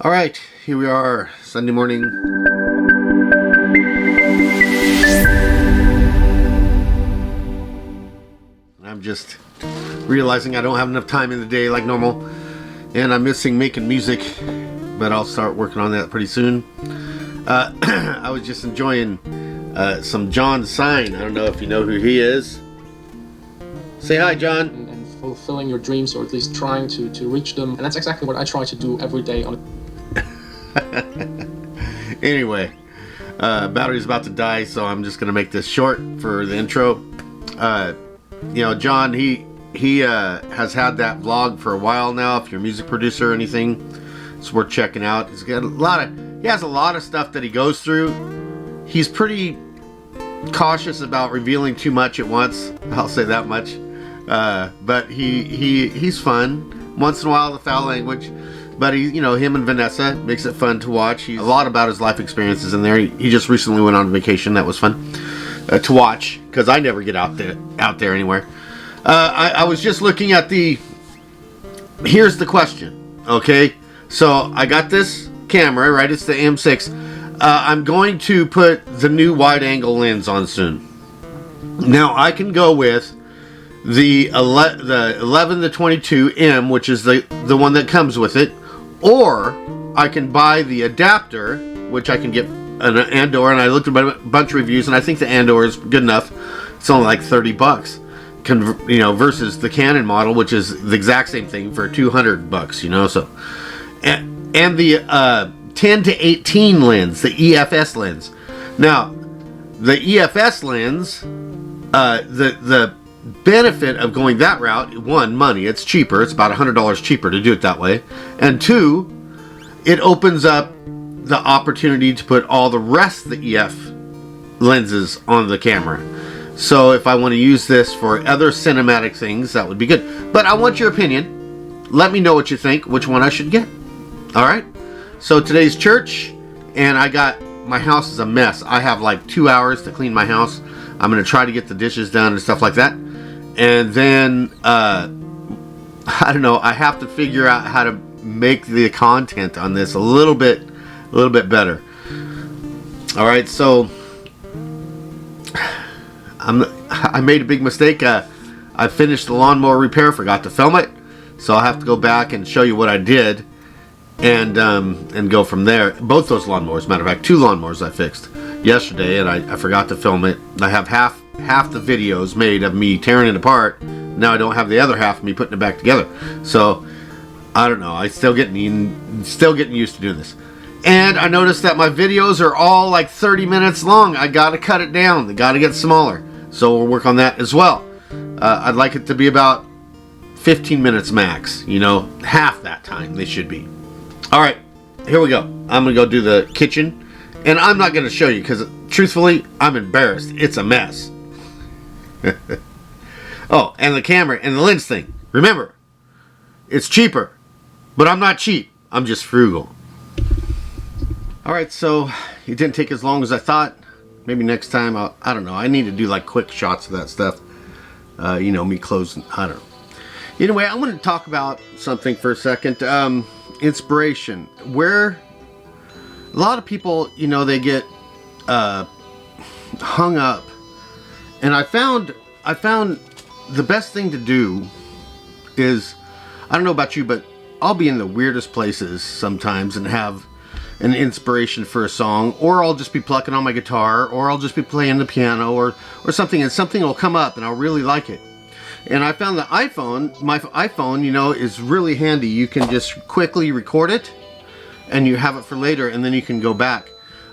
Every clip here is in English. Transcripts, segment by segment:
All right, here we are, Sunday morning. I'm just realizing I don't have enough time in the day like normal, and I'm missing making music, but I'll start working on that pretty soon. I was just enjoying some John Sign. I don't know if you know who he is. Say hi, John. And fulfilling your dreams, or at least trying to reach them. And that's exactly what I try to do every day on Anyway, battery's about to die, so I'm just gonna make this short for the intro. You know, John, he has had that vlog for a while now. If you're a music producer or anything, it's worth checking out. He has a lot of stuff that he goes through. He's pretty cautious about revealing too much at once. I'll say that much. But he's fun. Once in a while, the foul language. But him and Vanessa makes it fun to watch. He's a lot about his life experiences in there. He just recently went on vacation. That was fun to watch, because I never get out there anywhere. I was just looking at here's the question. Okay, so I got this camera, right? It's the M6. I'm going to put the new wide-angle lens on soon. Now I can go with the 11 to 22 M, which is the one that comes with it, or I can buy the adapter, which I can get an Andor, and I looked at a bunch of reviews, and I think the Andor is good enough. It's only like $30, versus the Canon model, which is the exact same thing for $200. So, and the 10 to 18 lens, the EFS lens. Now, the EFS lens, the benefit of going that route, one, money. It's cheaper. It's about $100 cheaper to do it that way. And two, it opens up the opportunity to put all the rest of the EF lenses on the camera. So if I want to use this for other cinematic things, that would be good. But I want your opinion. Let me know what you think, which one I should get. All right? So today's church, and my house is a mess. I have like 2 hours to clean my house. I'm going to try to get the dishes done and stuff like that. And then, I don't know, I have to figure out how to make the content on this a little bit better. All right, so I made a big mistake. I finished the lawnmower repair, forgot to film it, so I'll have to go back and show you what I did, and go from there. Both those lawnmowers, matter of fact, 2 lawnmowers I fixed yesterday, and I forgot to film it. I have half the videos made of me tearing it apart. Now I don't have the other half of me putting it back together. So I don't know. I'm still getting used to doing this. And I noticed that my videos are all like 30 minutes long. I gotta cut it down. They gotta get smaller. So we'll work on that as well. I'd like it to be about 15 minutes max. Half that time they should be. All right, here we go. I'm gonna go do the kitchen, and I'm not gonna show you because, truthfully, I'm embarrassed. It's a mess. Oh, and the camera and the lens thing. Remember, it's cheaper, but I'm not cheap. I'm just frugal. All right, so it didn't take as long as I thought. Maybe next time, I don't know. I need to do like quick shots of that stuff. Me closing. I don't know. Anyway, I want to talk about something for a second. Inspiration. Where a lot of people, they get hung up. And I found the best thing to do is, I don't know about you, but I'll be in the weirdest places sometimes and have an inspiration for a song, or I'll just be plucking on my guitar, or I'll just be playing the piano or something, and something will come up and I'll really like it. And I found my iPhone, is really handy. You can just quickly record it and you have it for later, and then you can go back.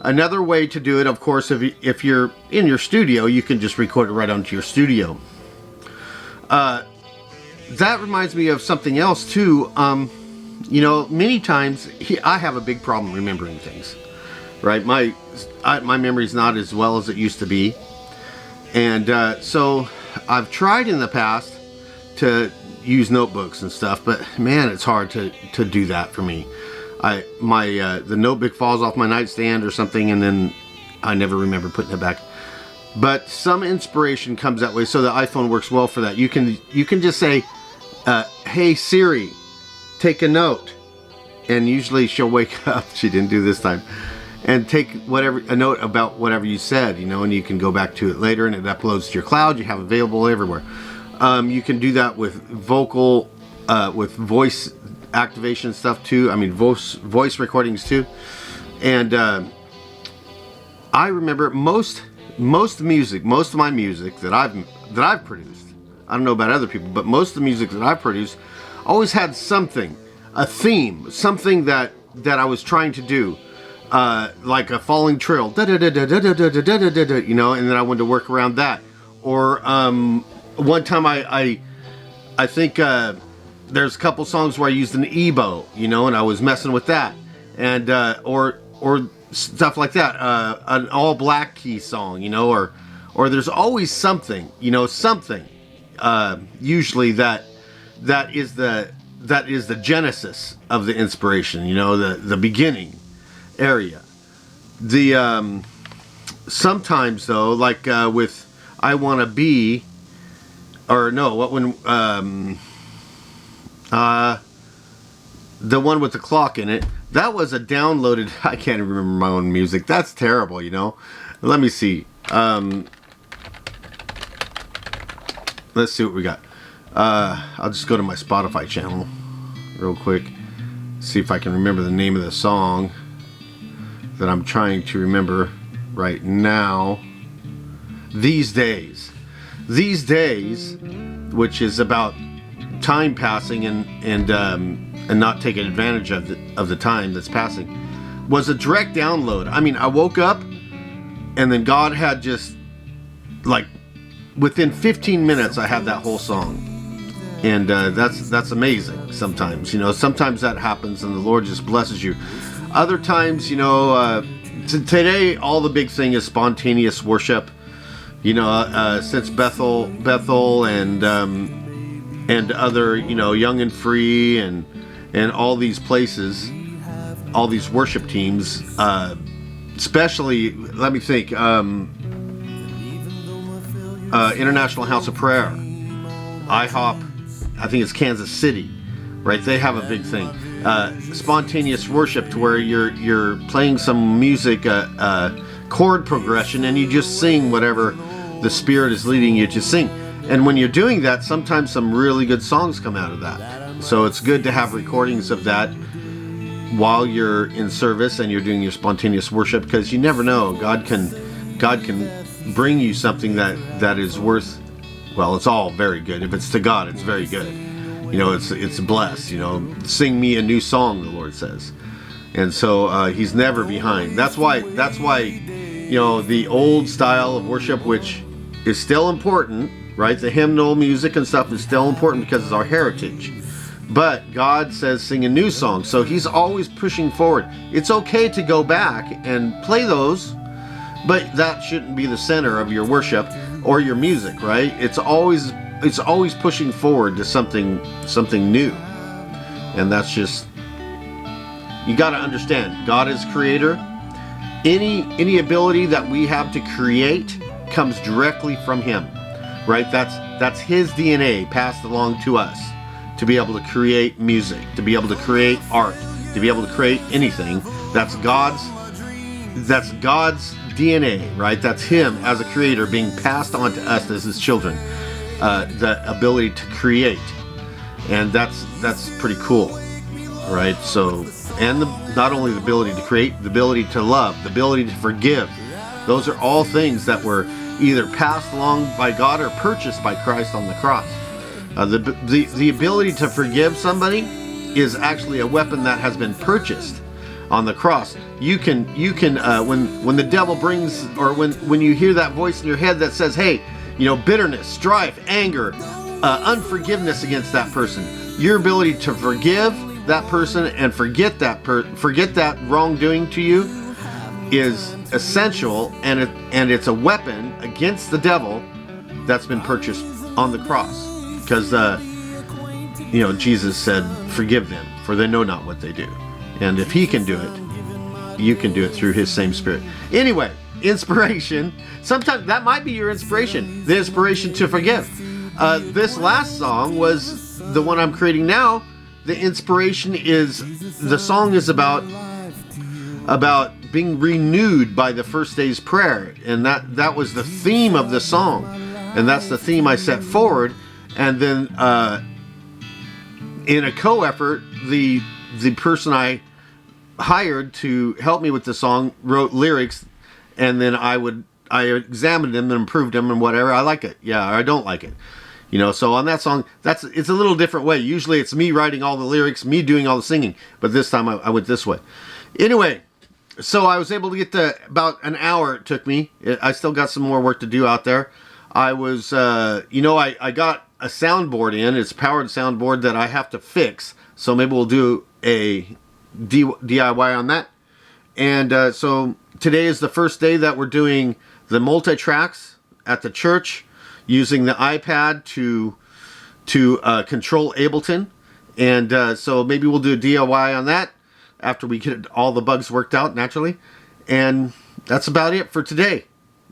Another way to do it, of course, if you're in your studio, you can just record it right onto your studio. That reminds me of something else too. Many times I have a big problem remembering things, right? My memory's not as well as it used to be. And so I've tried in the past to use notebooks and stuff, but man, it's hard to do that for me. The notebook falls off my nightstand or something, and then I never remember putting it back. But some inspiration comes that way, so the iPhone works well for that. You can just say, "Hey Siri, take a note," and usually she'll wake up. She didn't do this time. And take a note about whatever you said, you know, and you can go back to it later, and it uploads to your cloud. You have it available everywhere. You can do that with with voice activation stuff too. I mean, voice recordings too. And I remember most of my music that I've produced. I don't know about other people, but most of the music that I've produced always had something, a theme, something that I was trying to do. Like a falling trill, you know, and then I wanted to work around that. Or one time I think there's a couple songs where I used an ebow, you know, and I was messing with that, and or stuff like that. An all black key song, you know, or there's always something, you know, something. Usually that is the genesis of the inspiration, you know, the beginning area. The sometimes though, like with I Wanna Be, or no, what when the one with the clock in it, that was a downloaded. I can't even remember my own music. That's terrible, you know. Let me see. Let's see what we got. I'll just go to my Spotify channel real quick, see if I can remember the name of the song that I'm trying to remember right now. These Days, which is about time passing and not taking advantage of the time that's passing, was a direct download. I mean, I woke up and then God had just, like, within 15 minutes I had that whole song. And that's amazing sometimes, you know. Sometimes that happens and the Lord just blesses you. Other times, you know, today all the big thing is spontaneous worship. You know, since Bethel and other, you know, Young and Free and all these places, all these worship teams, especially, let me think, International House of Prayer, IHOP, I think it's Kansas City, right? They have a big thing. Spontaneous worship, to where you're playing some music, chord progression, and you just sing whatever the Spirit is leading you to sing. And when you're doing that, sometimes some really good songs come out of that. So it's good to have recordings of that while you're in service and you're doing your spontaneous worship, because you never know. God can bring you something that is worth. Well, it's all very good. If it's to God, it's very good. You know, it's blessed. You know, sing me a new song, the Lord says. And so He's never behind. That's why you know, the old style of worship, which is still important, right? The hymnal music and stuff is still important because it's our heritage. But God says sing a new song, so He's always pushing forward. It's okay to go back and play those, but that shouldn't be the center of your worship or your music, right? It's always pushing forward to something new. And that's just, you got to understand, God is creator. Any ability that we have to create comes directly from Him, right? That's His DNA passed along to us, to be able to create music, to be able to create art, to be able to create anything. That's God's DNA, right? That's Him as a creator being passed on to us as His children, the ability to create. And that's pretty cool, right? So, and not only the ability to create, the ability to love, the ability to forgive. Those are all things that were either passed along by God or purchased by Christ on the cross. The ability to forgive somebody is actually a weapon that has been purchased on the cross. You can when the devil brings, or when you hear that voice in your head that says, hey, you know, bitterness, strife, anger, unforgiveness against that person, your ability to forgive that person and forget that wrongdoing to you is essential, and it's a weapon against the devil that's been purchased on the cross, because you know, Jesus said, forgive them, for they know not what they do. And if He can do it, you can do it through His same Spirit. Anyway, inspiration, sometimes that might be your inspiration, the inspiration to forgive. This last song was the one I'm creating now, the inspiration is, the song is about being renewed by the first day's prayer, and that was the theme of the song, and that's the theme I set forward. And then in a co-effort, the person I hired to help me with the song wrote lyrics, and then I examined them and improved them and whatever. I like it, yeah, or I don't like it. You know, so on that song, it's a little different way. Usually it's me writing all the lyrics, me doing all the singing, but this time I went this way. Anyway, so I was able to get to about an hour it took me. I still got some more work to do out there. I was, I got a soundboard in. It's a powered soundboard that I have to fix. So maybe we'll do a DIY on that. And so today is the first day that we're doing the multi-tracks at the church, using the iPad to control Ableton. And so maybe we'll do a DIY on that after we get all the bugs worked out naturally. And that's about it for today.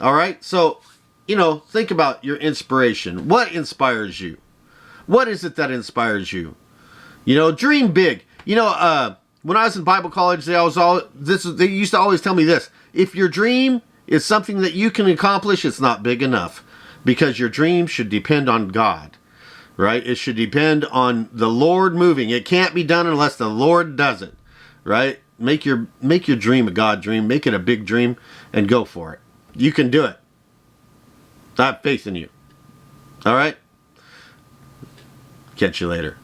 All right, so think about your inspiration. What inspires you? What is it that inspires you? Dream big. When I was in Bible college, they used to always tell me this: if your dream is something that you can accomplish, it's not big enough, because your dream should depend on God, right? It should depend on the Lord moving. It can't be done unless the Lord does it, right? Make your dream a God dream. Make it a big dream and go for it. You can do it. I have faith in you. All right? Catch you later.